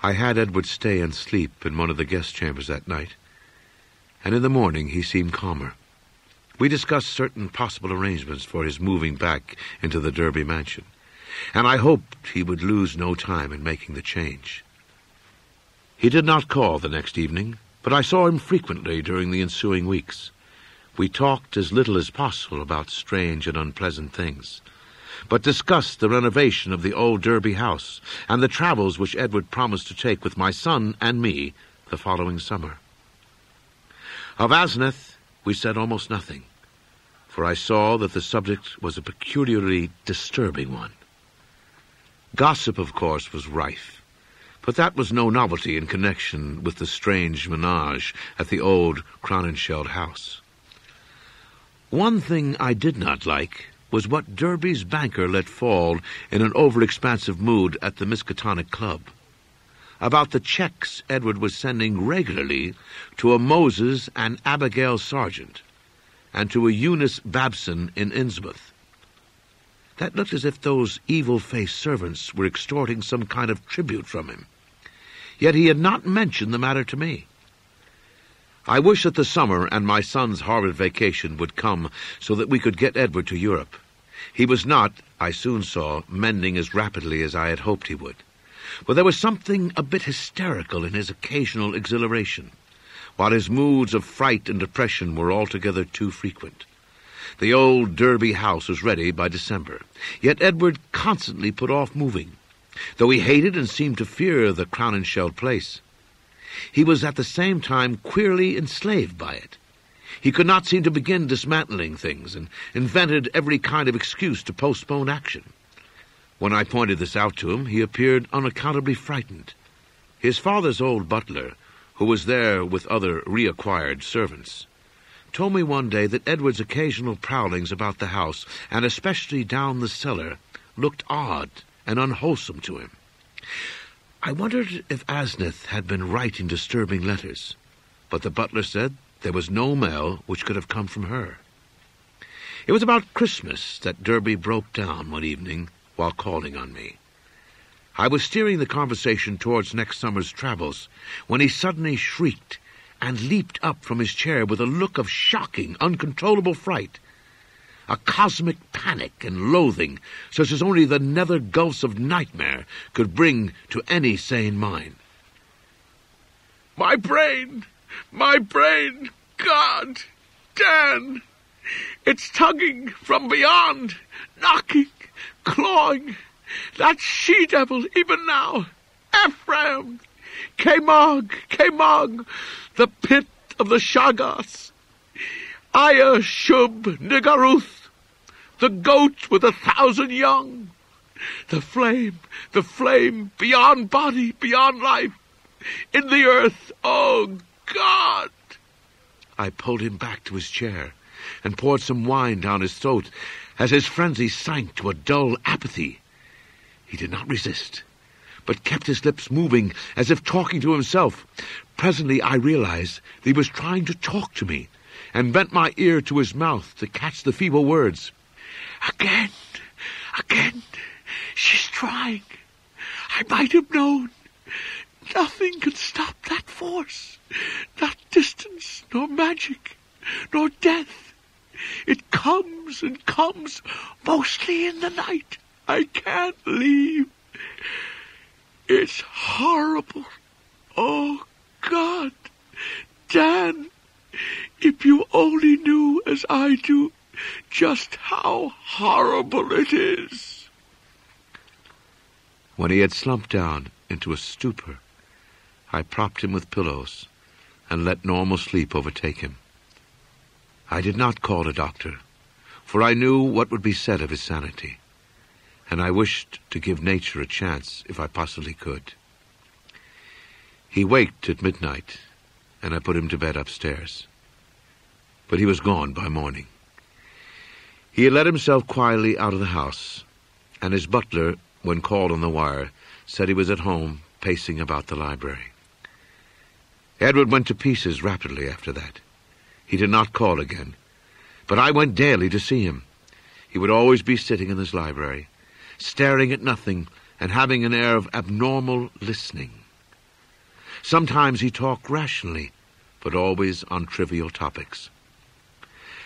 I had Edward stay and sleep in one of the guest chambers that night, and in the morning he seemed calmer. We discussed certain possible arrangements for his moving back into the Derby mansion, and I hoped he would lose no time in making the change. He did not call the next evening, but I saw him frequently during the ensuing weeks. We talked as little as possible about strange and unpleasant things, but discussed the renovation of the old Derby house and the travels which Edward promised to take with my son and me the following summer. Of Asenath we said almost nothing, for I saw that the subject was a peculiarly disturbing one. Gossip, of course, was rife, but that was no novelty in connection with the strange menage at the old Crowninshield house. One thing I did not like was what Derby's banker let fall in an over-expansive mood at the Miskatonic Club, about the checks Edward was sending regularly to a Moses and Abigail Sargent, and to a Eunice Babson in Innsmouth. That looked as if those evil-faced servants were extorting some kind of tribute from him. Yet he had not mentioned the matter to me. I wish that the summer and my son's Harvard vacation would come so that we could get Edward to Europe. He was not, I soon saw, mending as rapidly as I had hoped he would. But there was something a bit hysterical in his occasional exhilaration, while his moods of fright and depression were altogether too frequent. The old Derby house was ready by December, yet Edward constantly put off moving, though he hated and seemed to fear the Crowninshield place. He was at the same time queerly enslaved by it. He could not seem to begin dismantling things, and invented every kind of excuse to postpone action. When I pointed this out to him, he appeared unaccountably frightened. His father's old butler, who was there with other reacquired servants, told me one day that Edward's occasional prowlings about the house, and especially down the cellar, looked odd and unwholesome to him. I wondered if Asenath had been writing disturbing letters, but the butler said there was no mail which could have come from her. It was about Christmas that Derby broke down one evening while calling on me. I was steering the conversation towards next summer's travels when he suddenly shrieked and leaped up from his chair with a look of shocking, uncontrollable fright, a cosmic panic and loathing such as only the nether gulfs of nightmare could bring to any sane mind. My brain! God! Dan! It's tugging from beyond, knocking, clawing. That she-devil even now. Ephraim! Kemog! The pit of the Shagas. Aya Shub Nigaruth, the goat with 1,000 young. The flame, beyond body, beyond life, in the earth, oh God! I pulled him back to his chair and poured some wine down his throat as his frenzy sank to a dull apathy. He did not resist, but kept his lips moving as if talking to himself. Presently I realized that he was trying to talk to me, and bent my ear to his mouth to catch the feeble words. Again, she's trying. I might have known. Nothing can stop that force, not distance, nor magic, nor death. It comes and comes, mostly in the night. I can't leave. It's horrible. Oh, God. Dan, if you only knew as I do just how horrible it is. When he had slumped down into a stupor, I propped him with pillows and let normal sleep overtake him. I did not call a doctor, for I knew what would be said of his sanity, and I wished to give nature a chance if I possibly could. He waked at midnight, and I put him to bed upstairs. But he was gone by morning. He had let himself quietly out of the house, and his butler, when called on the wire, said he was at home pacing about the library. Edward went to pieces rapidly after that. He did not call again, but I went daily to see him. He would always be sitting in his library, staring at nothing and having an air of abnormal listening. Sometimes he talked rationally, but always on trivial topics.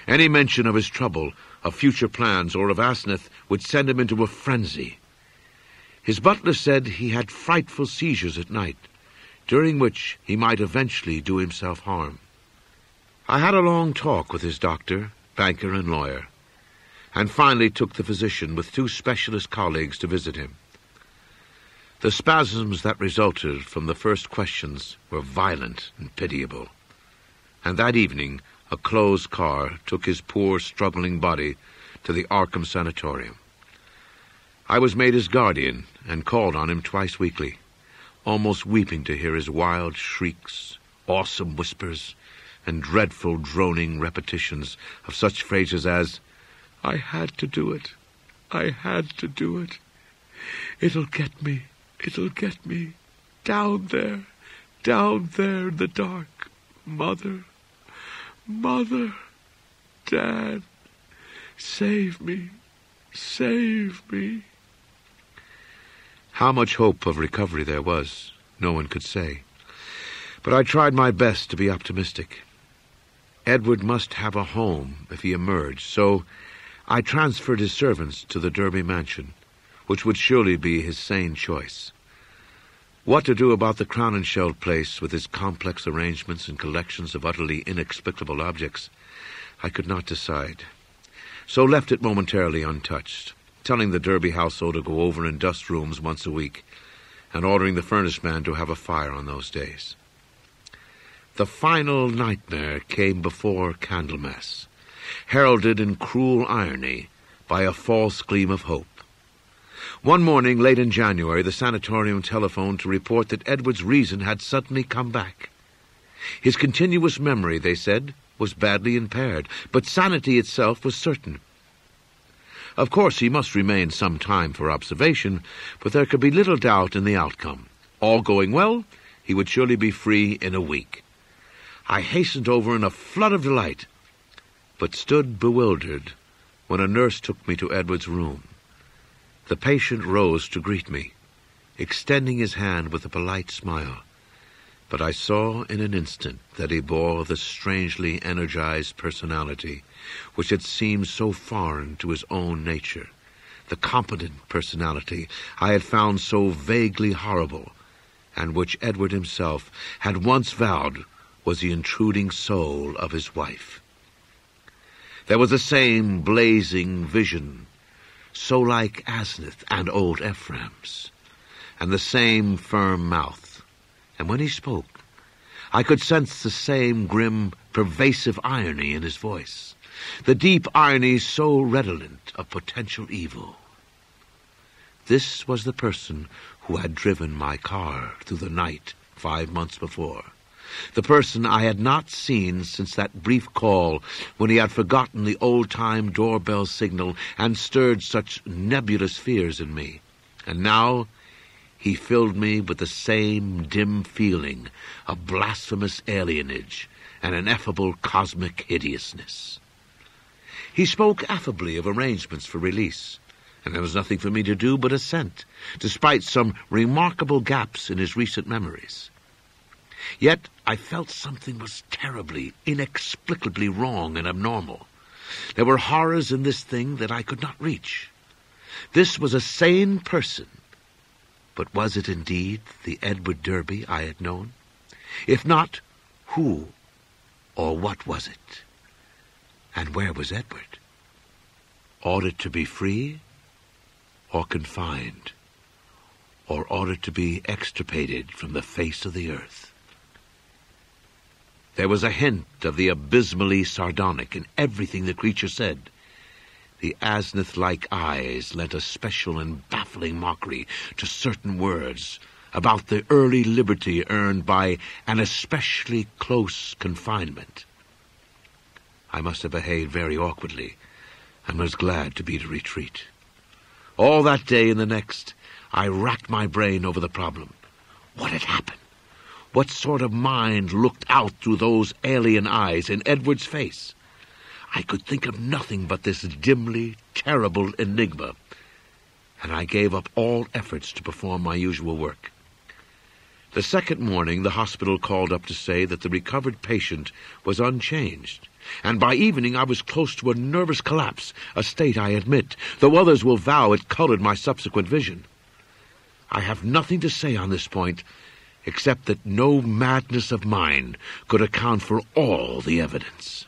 Any mention of his trouble, of future plans, or of Asneth would send him into a frenzy. His butler said he had frightful seizures at night, during which he might eventually do himself harm. I had a long talk with his doctor, banker, and lawyer, and finally took the physician with 2 specialist colleagues to visit him. The spasms that resulted from the first questions were violent and pitiable, and that evening a closed car took his poor, struggling body to the Arkham Sanatorium. I was made his guardian and called on him twice weekly, almost weeping to hear his wild shrieks, awesome whispers, and dreadful droning repetitions of such phrases as, "I had to do it. I had to do it. It'll get me. It'll get me. Down there in the dark. Mother, Mother, Dad, save me, save me." How much hope of recovery there was, no one could say. But I tried my best to be optimistic. Edward must have a home if he emerged, so I transferred his servants to the Derby mansion, which would surely be his sane choice. What to do about the Crown and Shell place with its complex arrangements and collections of utterly inexplicable objects, I could not decide, so left it momentarily untouched, telling the Derby household to go over and dust rooms once a week, and ordering the furnace man to have a fire on those days. The final nightmare came before Candlemas, heralded in cruel irony by a false gleam of hope. One morning, late in January, the sanatorium telephoned to report that Edward's reason had suddenly come back. His continuous memory, they said, was badly impaired, but sanity itself was certain. Of course, he must remain some time for observation, but there could be little doubt in the outcome. All going well, he would surely be free in a week. I hastened over in a flood of delight, but stood bewildered when a nurse took me to Edward's room. The patient rose to greet me, extending his hand with a polite smile, but I saw in an instant that he bore the strangely energized personality which had seemed so foreign to his own nature, the competent personality I had found so vaguely horrible, and which Edward himself had once vowed was the intruding soul of his wife. There was the same blazing vision, so like Asneth and old Ephraim's, and the same firm mouth, and when he spoke, I could sense the same grim, pervasive irony in his voice, the deep irony so redolent of potential evil. This was the person who had driven my car through the night 5 months before, the person I had not seen since that brief call when he had forgotten the old-time doorbell signal and stirred such nebulous fears in me. And now he filled me with the same dim feeling of blasphemous alienage and ineffable cosmic hideousness. He spoke affably of arrangements for release, and there was nothing for me to do but assent, despite some remarkable gaps in his recent memories. Yet I felt something was terribly, inexplicably wrong and abnormal. There were horrors in this thing that I could not reach. This was a sane person, but was it indeed the Edward Derby I had known? If not, who or what was it? And where was Edward? Ought it to be free or confined? Or ought it to be extirpated from the face of the earth? There was a hint of the abysmally sardonic in everything the creature said. The Asneth-like eyes lent a special and baffling mockery to certain words about the early liberty earned by an especially close confinement. I must have behaved very awkwardly, and was glad to beat a retreat. All that day and the next, I racked my brain over the problem. What had happened? What sort of mind looked out through those alien eyes in Edward's face? I could think of nothing but this dimly terrible enigma, and I gave up all efforts to perform my usual work. The second morning, the hospital called up to say that the recovered patient was unchanged, and by evening I was close to a nervous collapse, a state, I admit, though others will vow it colored my subsequent vision. I have nothing to say on this point, except that no madness of mine could account for all the evidence.